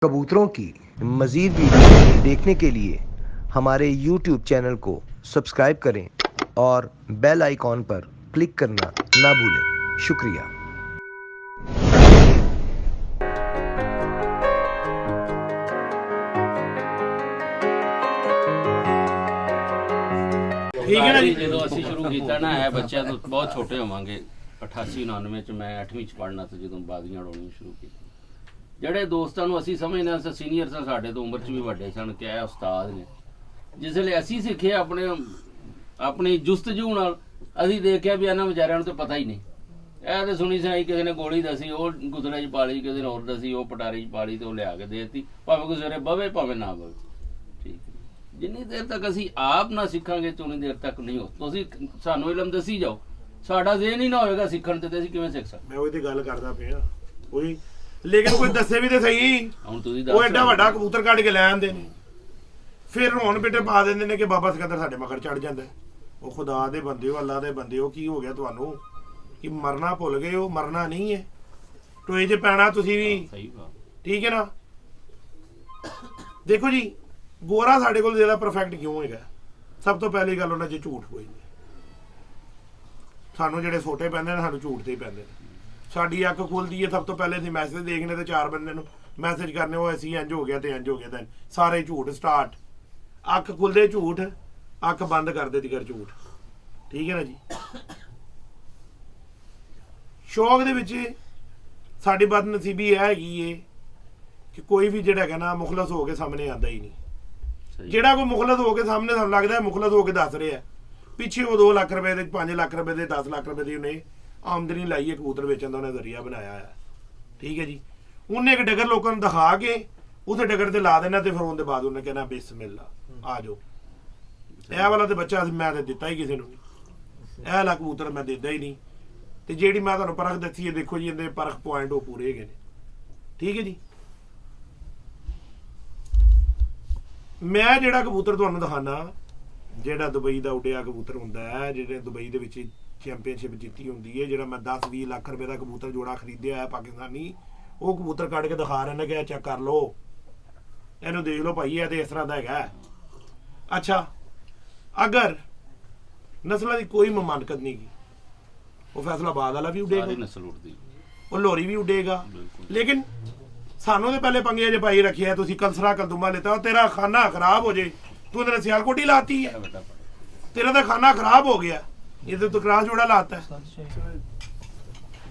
कबूतरों की मज़ीद वीडियो देखने के लिए हमारे YouTube चैनल को सब्सक्राइब करें और बेल आइकॉन पर क्लिक करना ना भूलें। शुक्रिया। ठीक है ना जी। ਜਦੋਂ ਅਸੀਂ ਸ਼ੁਰੂ ਕੀਤਾ ਨਾ ਹੈ ਬੱਚਿਆਂ ਤੋਂ ਬਹੁਤ ਛੋਟੇ ਹੋਵਾਂਗੇ 88 99 ਚ ਮੈਂ 8ਵੀਂ ਚ ਪੜ੍ਹਨਾ ਸੀ ਜਦੋਂ ਬਾਜ਼ੀਆਂ ਉਡਾਉਣੀਆਂ ਸ਼ੁਰੂ ਕੀਤੀਆਂ। ਜਿਹੜੇ ਦੋਸਤਾਂ ਨੂੰ ਅਸੀਂ ਸਮਝਦੇ ਸੀ ਸੀਨੀਅਰ ਸਨ, ਸਾਡੇ ਤੋਂ ਉਮਰ ਚ ਵੀ ਵੱਡੇ ਸਨ, ਕਿ ਇਹ ਉਸਤਾਦ ਨੇ। ਜਿਸ ਵੇਲੇ ਅਸੀਂ ਸਿੱਖਿਆ ਆਪਣੀ ਜੁਸਤਜੂ ਨਾਲ, ਅਸੀਂ ਦੇਖਿਆ ਵੀ ਇਹਨਾਂ ਵਿਚਾਰਿਆਂ ਨੂੰ ਤਾਂ ਪਤਾ ਹੀ ਨਹੀਂ। ਇਹ ਤਾਂ ਸੁਣੀ ਸੁਣਾਈ, ਕਿਸੇ ਨੇ ਗੋਲੀ ਦੱਸੀ ਉਹ ਗੁਦੜੇ 'ਚ ਪਾ ਲਈ, ਕਿਸੇ ਨੇ ਹੋਰ ਦੱਸੀ ਉਹ ਪਟਾਰੀ 'ਚ ਪਾ ਲਈ, ਤੇ ਉਹ ਲਿਆ ਕੇ ਦੇ ਦਿੱਤੀ, ਭਾਵੇਂ ਕੋਈ ਸਵੇਰੇ ਬਵੇ ਭਾਵੇਂ ਨਾ ਬਵੇ। ਠੀਕ ਹੈ, ਜਿੰਨੀ ਦੇਰ ਤੱਕ ਅਸੀਂ ਆਪ ਨਾ ਸਿੱਖਾਂਗੇ ਉਨੀ ਦੇਰ ਤੱਕ ਨਹੀਂ ਹੋ। ਤੁਸੀਂ ਸਾਨੂੰ ਇਲਮ ਦੱਸੀ ਜਾਓ, ਸਾਡਾ ਜ਼ੇਨ ਹੀ ਨਾ ਹੋਏਗਾ ਸਿੱਖਣ ਤੇ ਅਸੀਂ ਕਿਵੇਂ ਸਿੱਖ ਸਕਦੇ? ਮੈਂ ਉਹਦੀ ਗੱਲ ਕਰਦਾ ਪਿਆ ਕੋਈ, ਲੇਕਿਨ ਕੋਈ ਦੱਸੇ ਵੀ ਤੇ ਸਹੀ। ਹੁਣ ਤੁਸੀਂ ਉਹ ਐਡਾ ਵੱਡਾ ਕਬੂਤਰ ਕੱਢ ਕੇ ਲੈ ਆਉਂਦੇ ਨੇ, ਫਿਰ ਰੋਣ ਪਿੱਟੇ ਪਾ ਦਿੰਦੇ ਨੇ ਕਿ ਬਾਬਾ ਸਿਕੰਦਰ ਸਾਡੇ ਮਗਰ ਚੜ ਜਾਂਦਾ। ਉਹ ਖੁਦਾ ਦੇ ਬੰਦੇ ਹੋ, ਅੱਲਾ ਦੇ ਬੰਦੇ ਹੋ, ਕੀ ਹੋ ਗਿਆ ਤੁਹਾਨੂੰ ਕਿ ਮਰਨਾ ਭੁੱਲ ਗਏ ਹੋ? ਮਰਨਾ ਨਹੀਂ ਹੈ, ਟੋਏ 'ਚ ਪੈਣਾ ਤੁਸੀਂ ਵੀ। ਸਹੀ ਬਾਤ, ਠੀਕ ਹੈ ਨਾ। ਦੇਖੋ ਜੀ, ਗੋਰਾ ਸਾਡੇ ਕੋਲ ਜ਼ਿਆਦਾ ਪਰਫੈਕਟ ਕਿਉਂ ਹੈਗਾ? ਸਭ ਤੋਂ ਪਹਿਲੀ ਗੱਲ ਉਹਨਾਂ 'ਚ ਝੂਠ ਕੋਈ ਨਹੀਂ। ਸਾਨੂੰ ਜਿਹੜੇ ਸੋਟੇ ਪੈਂਦੇ ਨੇ, ਸਾਨੂੰ ਝੂਠ ਤੇ ਹੀ ਪੈਂਦੇ ਨੇ। ਸਾਡੀ ਅੱਖ ਖੁੱਲਦੀ ਹੈ, ਸਭ ਤੋਂ ਪਹਿਲੇ ਅਸੀਂ ਮੈਸੇਜ ਦੇਖਣੇ ਤੇ ਚਾਰ ਬੰਦੇ ਨੂੰ ਮੈਸੇਜ ਕਰਨੇ, ਉਹ ਅਸੀਂ ਇੰਝ ਹੋ ਗਿਆ ਤੇ ਇੰਝ ਹੋ ਗਿਆ, ਤਾਂ ਸਾਰੇ ਝੂਠ ਸਟਾਰਟ। ਅੱਖ ਖੁੱਲਦੇ ਝੂਠ, ਅੱਖ ਬੰਦ ਕਰਦੇ ਦਿਗਰ ਝੂਠ। ਠੀਕ ਹੈ ਨਾ ਜੀ। ਸ਼ੌਕ ਦੇ ਵਿੱਚ ਸਾਡੀ ਬਦਨਸੀਬੀ ਇਹ ਹੈਗੀ ਏ ਕਿ ਕੋਈ ਵੀ ਜਿਹੜਾ ਹੈਗਾ ਨਾ ਮੁਖਲਸ ਹੋ ਕੇ ਸਾਹਮਣੇ ਆਉਂਦਾ ਹੀ ਨਹੀਂ। ਜਿਹੜਾ ਕੋਈ ਮੁਖਲਸ ਹੋ ਕੇ ਸਾਹਮਣੇ ਸਾਨੂੰ ਲੱਗਦਾ ਮੁਖਲਸ ਹੋ ਕੇ ਦੱਸ ਰਿਹਾ, ਪਿੱਛੇ ਉਹ 2 ਲੱਖ ਰੁਪਏ ਦੇ, 5 ਲੱਖ ਰੁਪਏ ਦੇ, 10 ਲੱਖ ਰੁਪਏ ਦੀ ਉਹਨੇ ਆਮਦਨੀ ਲਾਈ ਹੈ, ਕਬੂਤਰ ਵੇਚਣ ਦਾ ਉਹਨੇ ਜ਼ਰੀਆ ਬਣਾਇਆ ਹੈ। ਠੀਕ ਹੈ ਜੀ। ਉਹਨੇ ਇੱਕ ਡਗਰ ਲੋਕਾਂ ਨੂੰ ਦਿਖਾ ਕੇ ਉਸੇ ਡਗਰ ਤੇ ਲਾ ਦੇਣਾ, ਤੇ ਫਿਰ ਉਹਦੇ ਬਾਅਦ ਉਹਨੇ ਕਹਿਣਾ ਬਿਸਮਿਲ੍ਲਾ ਆ ਜਾਓ। ਇਹ ਵਾਲਾ ਤੇ ਬੱਚਾ ਮੈਂ ਤੇ ਦਿੱਤਾ ਹੀ ਕਿਸੇ ਨੂੰ ਨਹੀਂ, ਇਹ ਵਾਲਾ ਕਬੂਤਰ ਮੈਂ ਦਿੰਦਾ ਹੀ ਨਹੀਂ। ਤੇ ਜਿਹੜੀ ਮੈਂ ਤੁਹਾਨੂੰ ਪਰਖ ਦੱਸੀ ਹੈ, ਦੇਖੋ ਜੀ ਇਹਦੇ ਪਰਖ ਪੁਆਇੰਟ ਉਹ ਪੂਰੇ ਹੈਗੇ ਨੇ। ਠੀਕ ਹੈ ਜੀ। ਮੈਂ ਜਿਹੜਾ ਕਬੂਤਰ ਤੁਹਾਨੂੰ ਦਿਖਾਣਾ, ਜਿਹੜਾ ਦੁਬਈ ਦਾ ਉੱਡਿਆ ਕਬੂਤਰ ਹੁੰਦਾ ਹੈ, ਜਿਹੜੇ ਦੁਬਈ ਦੇ ਵਿੱਚ ਚੈਂਪੀਅਨਸ਼ਿਪ ਜਿੱਤੀ ਹੁੰਦੀ ਹੈ, ਜਿਹੜਾ ਮੈਂ 10-20 ਲੱਖ ਰੁਪਏ ਦਾ ਕਬੂਤਰ ਜੋੜਾ ਖਰੀਦਿਆ ਹੈ ਪਾਕਿਸਤਾਨੀ, ਉਹ ਕਬੂਤਰ ਕੱਢ ਕੇ ਦਿਖਾ ਰਹੇ ਨੇ ਕਿ ਚੈੱਕ ਕਰ ਲਓ, ਇਹਨੂੰ ਦੇਖ ਲਓ ਭਾਈ, ਇਹ ਤੇ ਇਸ ਤਰ੍ਹਾਂ ਦਾ ਹੈਗਾ। ਅੱਛਾ, ਅਗਰ ਨਸਲਾਂ ਦੀ ਕੋਈ ਮਮਾਨਕਤ ਨਹੀਂ ਗੀ, ਉਹ ਫੈਸਲਾਬਾਦ ਵਾਲਾ ਵੀ ਉੱਡੇਗਾ, ਨਸਲ ਉੱਡਦੀ, ਉਹ ਲੋਰੀ ਵੀ ਉੱਡੇਗਾ। ਲੇਕਿਨ ਸਾਨੂੰ ਤੇ ਪਹਿਲੇ ਪੰਗੇ 'ਚ ਪਾਈ ਰੱਖਿਆ, ਤੁਸੀਂ ਕਲਸਰਾ ਕਲਦੂਮਾ ਲੈਤਾ, ਤੇਰਾ ਖਾਨਾ ਖਰਾਬ ਹੋ ਜੇ, ਤੂੰ ਇਹਨੇ ਸਿਆਲਕੋਟੀ ਲਾਤੀ ਹੈ, तेरा तो खाना खराब हो गया, ये तो क्रास जोड़ा लाता है,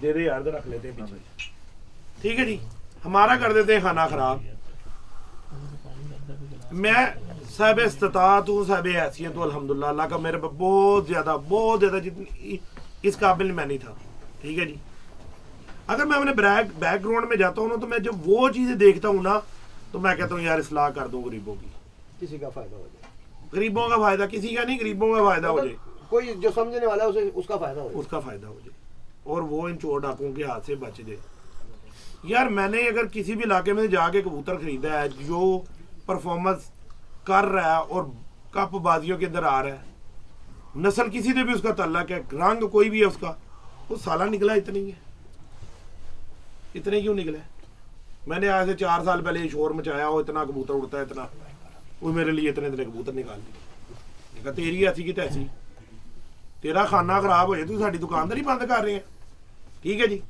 दे दे यार, रख लेते हैं पीछे। ठीक है जी, हमारा कर देते हैं खाना खराब। मैं साहब इस्तात हूँ, साहब हैसियत हूँ, अल्हम्दुलिल्लाह। अल्लाह का मेरे पर बहुत ज़्यादा जितनी इस काबिल मैं नहीं था। ठीक है जी। अगर मैं अपने बैकग्राउंड में जाता हूँ ना, तो मैं जब वो चीज़ें देखता हूँ ना, तो मैं कहता हूँ यार इस्लाह कर दूँ गरीबों की, किसी का फायदा हो जाए, गरीबों का फायदा, किसी का नहीं, गरीबों का फायदा हो जाए, कोई जो समझने वाला है उसे उसका फायदा हो जाए, उसका फायदा हो जाए, और वो इन चोर डाकुओं के हाथ से बच जाए। यार मैंने अगर किसी भी इलाके में जाके कबूतर खरीदा है जो परफॉर्मेंस कर रहा है और कप बाजियों के अंदर आ रहा है, नस्ल किसी से भी उसका तल्लक है, रंग कोई भी है उसका, वो साला निकला इतनी है, इतने क्यों निकले? मैंने आज से 4 साल पहले ये शोर मचाया, वो इतना कबूतर उड़ता है, इतना, वो मेरे लिए इतने कबूतर निकाल दिए। तेरी ऐसी की तैसी, तेरा खाना खराब हो जाए, तू साड़ी दुकानदारी बंद कर रहे हैं। ठीक है जी।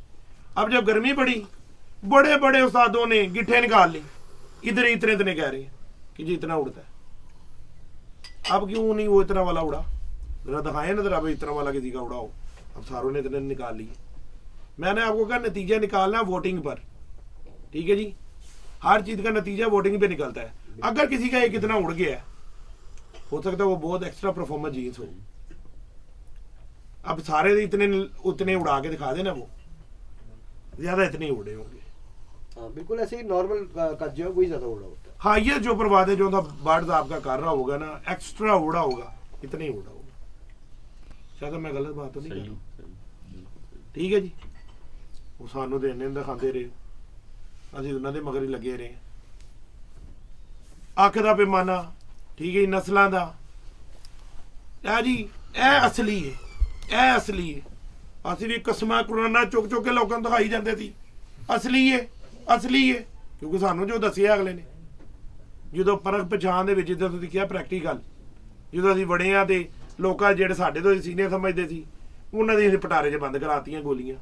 अब जब गर्मी पड़ी, बड़े बड़े उस्तादों ने गिट्ठे निकाल ली, इधर इतने कह रहे हैं कि जी इतना उड़ता है। अब क्यों नहीं वो इतना वाला उड़ा? जरा दिखाए ना, जरा इतना वाला किसी का उड़ा हो। अब सारों ने इतने निकाल लिए। मैंने आपको कहा नतीजा निकालना वोटिंग पर। ठीक है जी। हर चीज का नतीजा वोटिंग पे निकलता है। अगर किसी का एक इतना उड़ गया, हो सकता है वो बहुत एक्स्ट्रा परफॉर्मेंस जीन्स हो। अब सारे इतने उतने उड़ा के दिखा देना, वो ज्यादा इतने उड़े होंगे। हाँ, बिल्कुल ऐसे ही नॉर्मल का जो वही ज्यादा उड़ा होता है। हाँ, ये जो परवादे जो था बर्ड्स आपका कर रहा होगा ना, एक्स्ट्रा उड़ा होगा, इतना ही उड़ा होगा। शायद मैं गलत बात तो नहीं कर रहा। ठीक है जी। वो सानू देने दिखाते रहे, ਅਸੀਂ ਉਹਨਾਂ ਦੇ ਮਗਰ ਹੀ ਲੱਗੇ ਰਹੇ। ਅੱਖ ਦਾ ਪੈਮਾਨਾ, ਠੀਕ ਹੈ, ਨਸਲਾਂ ਦਾ, ਇਹ ਜੀ ਇਹ ਅਸਲੀ ਹੈ, ਇਹ ਅਸਲੀ ਹੈ। ਅਸੀਂ ਵੀ ਕਸਮਾਂ ਕੁਰਾਨਾਂ ਚੁੱਕ ਕੇ ਲੋਕਾਂ ਨੂੰ ਦਿਖਾਈ ਜਾਂਦੇ ਸੀ, ਅਸਲੀ ਹੈ, ਅਸਲੀ ਹੈ। ਕਿਉਂਕਿ ਸਾਨੂੰ ਜੋ ਦੱਸਿਆ ਅਗਲੇ ਨੇ, ਜਦੋਂ ਪਰਖ ਪਛਾਣ ਦੇ ਵਿੱਚ ਜਦੋਂ ਤੁਸੀਂ ਕਿਹਾ ਪ੍ਰੈਕਟੀਕਲ, ਜਦੋਂ ਅਸੀਂ ਵੜੇ ਆ ਤੇ ਲੋਕਾਂ ਜਿਹੜੇ ਸਾਡੇ ਤੋਂ ਸੀਨੀਅਰ ਸਮਝਦੇ ਸੀ ਉਹਨਾਂ ਦੀ ਅਸੀਂ ਪਟਾਰੇ 'ਚ ਬੰਦ ਕਰਾਤੀਆਂ ਗੋਲੀਆਂ।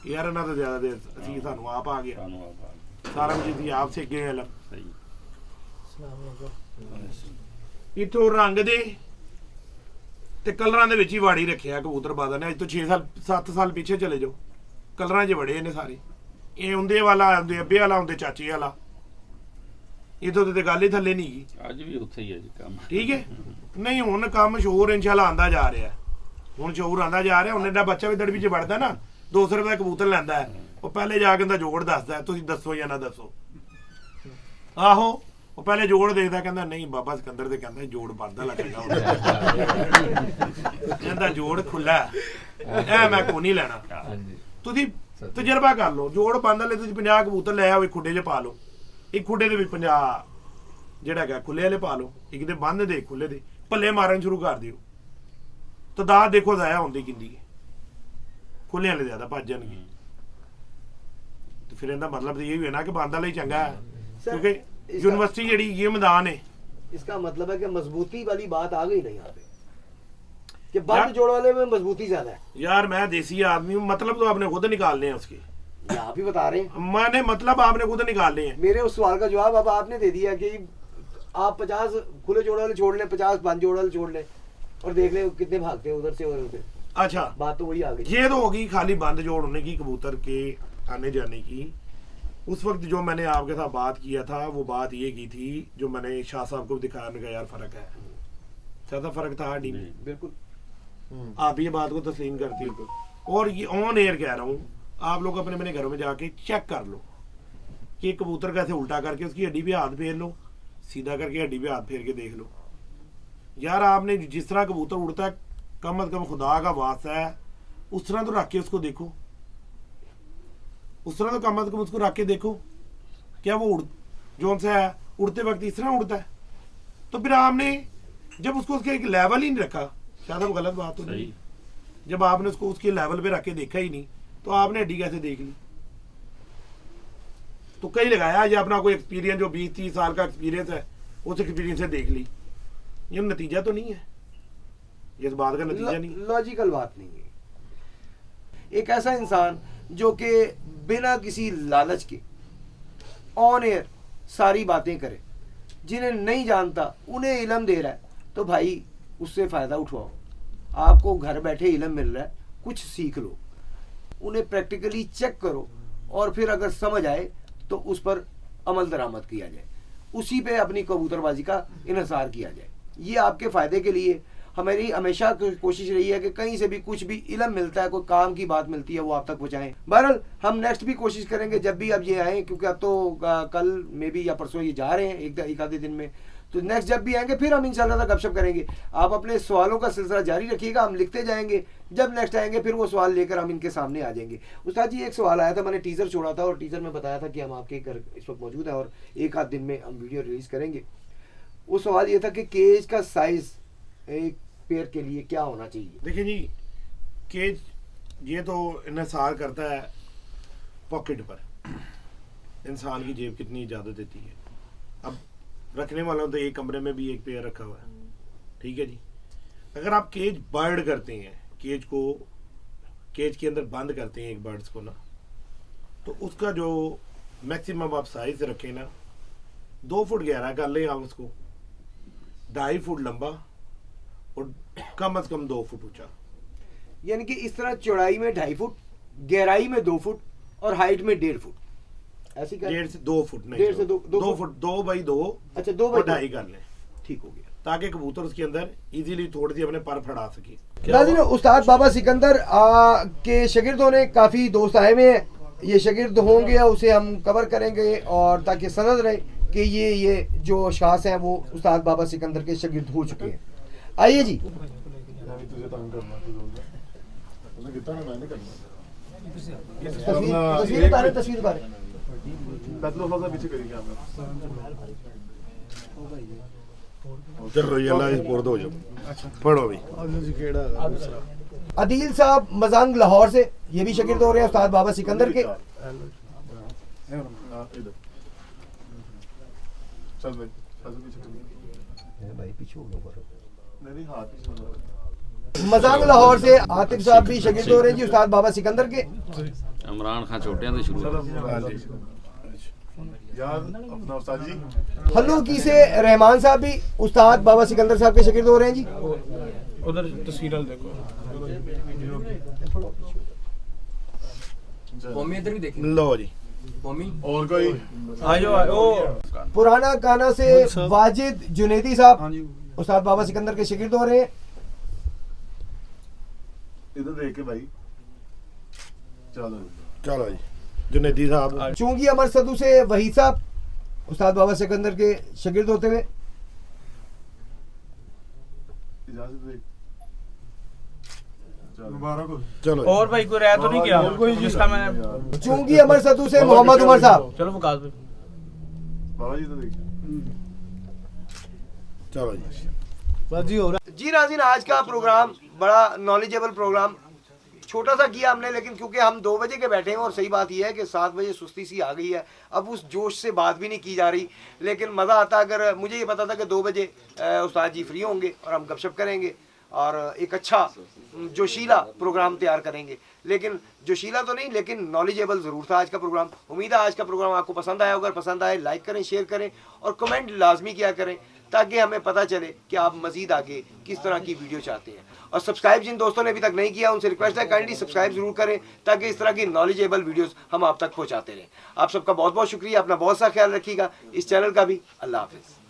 ਯਾਰ ਇਹਨਾਂ ਤੋਂ ਜ਼ਿਆਦਾ ਦੇਰ ਅਸੀਂ ਸਾਨੂੰ ਆਪ ਆ ਗਿਆ, ਸਾਨੂੰ ਆਪ ਸਾਰਾ ਕੁਝ ਅਸੀਂ ਆਪ ਸਿੱਖੇ ਹਾਂ। ਸਹੀ ਇੱਥੋਂ ਰੰਗ ਦੇ ਤੇ ਕਲਰਾਂ ਦੇ ਵਿੱਚ ਹੀ ਵਾੜੀ ਰੱਖਿਆ ਕਬੂਤਰ ਬਾਜ਼ਾਰ ਨੇ। ਅੱਜ ਤੋਂ 6 ਸਾਲ 7 ਸਾਲ ਪਿੱਛੇ ਚਲੇ ਜਾਓ, ਕਲਰਾਂ 'ਚ ਵੜੇ ਨੇ ਸਾਰੇ। ਇਹ ਹੁੰਦੇ ਵਾਲਾ ਹੁੰਦੇ ਅੱਬੇ ਵਾਲਾ ਹੁੰਦੇ ਚਾਚੇ ਵਾਲਾ, ਇਦੋਂ ਤੇ ਗੱਲ ਹੀ ਥੱਲੇ ਨਹੀਂ ਗਈ। ਅੱਜ ਵੀ ਉੱਥੇ ਹੀ ਹੈ ਜੀ ਕੰਮ। ਠੀਕ ਹੈ, ਨਹੀਂ ਹੁਣ ਕੰਮ ਸ਼ੋਰ ਇਨਸ਼ਾਅੱਲਾ ਆਂਦਾ ਜਾ ਰਿਹਾ, ਹੁਣ ਸ਼ੋਰ ਆਂਦਾ ਜਾ ਰਿਹਾ। ਹੁਣ ਇਹਦਾ ਬੱਚਾ ਵੀ ਦੜਬੀ 'ਚ ਵੜਦਾ ਨਾ, 200 ਰੁਪਏ ਦਾ ਕਬੂਤਰ ਲੈਂਦਾ ਹੈ, ਉਹ ਪਹਿਲੇ ਜਾ ਕੇ ਉਹਦਾ ਜੋੜ ਦੱਸਦਾ ਹੈ, ਤੁਸੀਂ ਦੱਸੋ ਜਾਂ ਨਾ ਦੱਸੋ। ਆਹੋ, ਉਹ ਪਹਿਲੇ ਜੋੜ ਦੇਖਦਾ, ਕਹਿੰਦਾ ਨਹੀਂ ਬਾਬਾ ਸਿਕੰਦਰ ਦੇ ਕਹਿੰਦਾ ਜੋੜ ਬੰਦਾ ਲੱਗੇਗਾ, ਕਹਿੰਦਾ ਜੋੜ ਖੁੱਲਾ ਐ ਮੈਂ ਕੋ ਨਹੀਂ ਲੈਣਾ। ਤੁਸੀਂ ਤਜਰਬਾ ਕਰ ਲਓ, ਜੋੜ ਬੰਦ ਲੈ ਤੁਸੀਂ 50 ਕਬੂਤਰ ਲੈ ਆਓ, ਇੱਕ ਖੁੱਡੇ 'ਚ ਪਾ ਲਓ, ਇੱਕ ਖੁੱਡੇ ਦੇ ਵਿੱਚ 50 ਜਿਹੜਾ ਹੈਗਾ ਖੁੱਲੇ ਵਾਲੇ ਪਾ ਲਓ, ਇੱਕ ਦੇ ਬੰਦ ਦੇ ਖੁੱਲੇ ਦੇ ਭੱਲੇ ਮਾਰਨ ਸ਼ੁਰੂ ਕਰ ਦਿਓ। ਤਦਾਦ ਦੇਖੋ ਜ਼ਾਇਆ ਹੁੰਦੀ ਕਿੰਨੀ ਹੈ, ਖੁੱਲੇ ਵਾਲੇ ਜ਼ਿਆਦਾ ਭੱਜ ਜਾਣਗੇ। ਤੇ ਫਿਰ ਇਹਦਾ ਮਤਲਬ ਇਹ ਵੀ ਹੈ ਨਾ ਕਿ ਬੰਦ ਵਾਲਾ ਹੀ ਚੰਗਾ ਹੈ, क्योंकि यूनिवर्सिटी जड़ी ये मैदान है। इसका मतलब है कि मजबूती वाली बात आ गई ना यहाँ पे, कि बंद जोड़ वाले में मजबूती ज्यादा है। यार मैं देसी आदमी हूँ, मतलब तो आपने खुद निकालने हैं उसके, ये आप ही बता रहे हैं। मैंने मतलब आपने खुद निकालने हैं। मेरे उस सवाल का जवाब अब आपने दे दिया कि आप 50 खुले जोड़ वाले छोड़ लें, 50 बंद जोड़ वाले छोड़ लें और देख लें कितने भागते हैं उधर से और उधर। अच्छा, बात तो वही आ गई। ये तो होगी खाली बंद जोड़ होने की, कबूतर के आने जाने की। उस वक्त जो मैंने आपके साथ बात किया था वो बात ये की थी, जो मैंने शाह साहब को दिखाया, मैंने कहा यार फर्क है, ज्यादा फर्क था डी में। बिल्कुल आप ये बात को तस्लीम करती हो, और ये ऑन एयर कह रहा हूँ, आप लोग अपने अपने घरों में जाके चेक कर लो कि कबूतर कैसे उल्टा करके उसकी हड्डी पे हाथ फेर लो, सीधा करके हड्डी पे हाथ फेर के देख लो। यार आपने जिस तरह कबूतर उड़ता है, कम अज कम खुदा का वास्ता है उस तरह तो रख के उसको देखो, उस तरह तो कम अज कम उसको रख के देखो, क्या वो उड़ जो सा है उड़ते वक्त इस तरह उड़ता है? तो फिर आपने जब उसको उसके एक लेवल ही नहीं रखा, शायद वो गलत बात तो नहीं, जब आपने उसको उसके लेवल पे रख के देखा ही नहीं, तो आपने हड्डी कैसे देख ली? तो कहीं लगाया या अपना कोई एक्सपीरियंस जो 20-30 साल का एक्सपीरियंस है उस एक्सपीरियंस से देख ली, ये नतीजा तो नहीं है, ये इस बात का नतीजा नहीं। लॉजिकल बात नहीं है। एक ऐसा इंसान जो कि बिना किसी लालच के ऑन एयर सारी बातें करे, जिन्हें नहीं जानता उन्हें इल्म दे रहा है, तो भाई उससे फायदा उठवाओ। आपको घर बैठे इल्म मिल रहा है, कुछ सीख लो, उन्हें प्रैक्टिकली चेक करो और फिर अगर समझ आए तो उस पर अमल दरामद किया जाए, उसी पे अपनी कबूतरबाजी का इन्हिसार किया जाए। ये आपके फ़ायदे के लिए हमारी हमेशा कोशिश रही है कि कहीं से भी कुछ भी इल्म मिलता है, कोई काम की बात मिलती है, वो आप तक पहुँचाएँ। बहरहाल हम नेक्स्ट भी कोशिश करेंगे जब भी अब ये आएँ, क्योंकि अब तो कल में भी या परसों ये जा रहे हैं एक आधे दिन में, तो नेक्स्ट जब भी आएंगे फिर हम इंशाल्लाह गपशप करेंगे। आप अपने सवालों का सिलसिला जारी रखिएगा, हम लिखते जाएंगे, जब नेक्स्ट आएंगे फिर वो सवाल लेकर हम इनके सामने आ जाएंगे। उस्ताद जी एक सवाल आया था, मैंने टीज़र छोड़ा था और टीज़र में बताया था कि हम आपके घर इस वक्त मौजूद हैं और एक आध दिन में हम वीडियो रिलीज़ करेंगे। वो सवाल ये था कि केज का साइज़ एक पेयर के लिए क्या होना चाहिए? देखिए जी, केज ये तो इन्हिसार करता है पॉकेट पर, इंसान की जेब कितनी इजाज़त देती है। अब रखने वाला तो एक कमरे में भी एक पेयर रखा हुआ है, ठीक है जी। अगर आप केज बर्ड करते हैं, केज को केज के अंदर बंद करते हैं एक बर्ड्स को ना, तो उसका जो मैक्सिमम आप साइज रखें ना, 2 फुट गहरा कर लें आप उसको, 2.5 फुट लंबा और कम से कम 2 फुट ऊंचा। यानी कि इस तरह चौड़ाई में 2.5 फुट, गहराई में 2 फुट और हाइट में 1.5 फुट, ऐसी 1.5 से 2 फुट नहीं, 1.5 से 2 फुट, 2 बाई 2, अच्छा 2 बाई 2.5 कर लें, ठीक हो गया, ताकि कबूतर उसके अंदर इजीली थोड़ी सी अपने पर फड़ा सके। नाज़रीन, उस्ताद बाबा सिकंदर के शागिर्दों ने काफ़ी दोस्त आए हुए हैं, ये शागिर्द होंगे उसे हम कवर करेंगे और ताकि सनद रहे कि ये जो अशखास हैं वो उस्ताद बाबा सिकंदर के शागिर्द हो चुके हैं। आइए जी, तस्वीर उतारे चलो ये अल्लाह स्पोर्ट हो जाओ, पढ़ो भी। अदील साहब मजांग लाहौर से, ये भी शागिर्द हो रहे हैं उस्ताद बाबा सिकंदर के। चल भाई पीछे भाई पीछे हो गया नहीं हाथ पीछे मजाक लाहौर से आतिफ साहब भी शकील हो रहे हैं जी उस्ताद बाबा सिकंदर के। इमरान खान छोटियां तो शुरू हाँ जी यार अपना उस्ताद जी हल्लूकी से रहमान साहब भी उस्ताद बाबा सिकंदर साहब के शकील हो रहे हैं जी। उधर तस्वीर देखो। मम्मी इधर भी देखी लो जी मम्मी और कोई पुराना काना से वाजिद जुनेदी साहब उस्ताद बाबा सिकंदर के शकील हो रहे हैं। इधर देख के भाई चलो चलो जी जुनेदी साहब। चूंगी अमर सदू से वहीद साहब उस्ताद बाबा सिकंदर के शकील होते हुए। इजाजत दे चलो मुबारक हो। चलो और भाई कोई रह तो नहीं गया जिसका मैं चूंगी अमर सदू से मोहम्मद उमर साहब। चलो वकास भाई बाबा जी तो देख चलो जी बस जी हो रहा जी नाज़रीन, आज का प्रोग्राम बड़ा नॉलेजेबल प्रोग्राम छोटा सा किया हमने, लेकिन क्योंकि हम 2 बजे के बैठे हैं और सही बात यह है कि 7 बजे सुस्ती सी आ गई है, अब उस जोश से बात भी नहीं की जा रही। लेकिन मज़ा आता अगर मुझे ये पता था कि 2 बजे उस्ताद जी फ्री होंगे और हम गपशप करेंगे और एक अच्छा जोशीला प्रोग्राम तैयार करेंगे। लेकिन जोशीला तो नहीं, लेकिन नॉलेजेबल ज़रूर था आज का प्रोग्राम। उम्मीद है आज का प्रोग्राम आपको पसंद आया। अगर पसंद आए लाइक करें, शेयर करें और कमेंट लाजमी किया करें ताकि हमें पता चले कि आप मज़ीद आगे किस तरह की वीडियो चाहते हैं। और सब्सक्राइब जिन दोस्तों ने अभी तक नहीं किया उनसे रिक्वेस्ट है काइंडली सब्सक्राइब जरूर करें ताकि इस तरह की नॉलेजेबल वीडियोस हम आप तक पहुंचाते रहें। आप सबका बहुत बहुत शुक्रिया, अपना बहुत सा ख्याल रखिएगा, इस चैनल का भी। अल्लाह हाफिज़।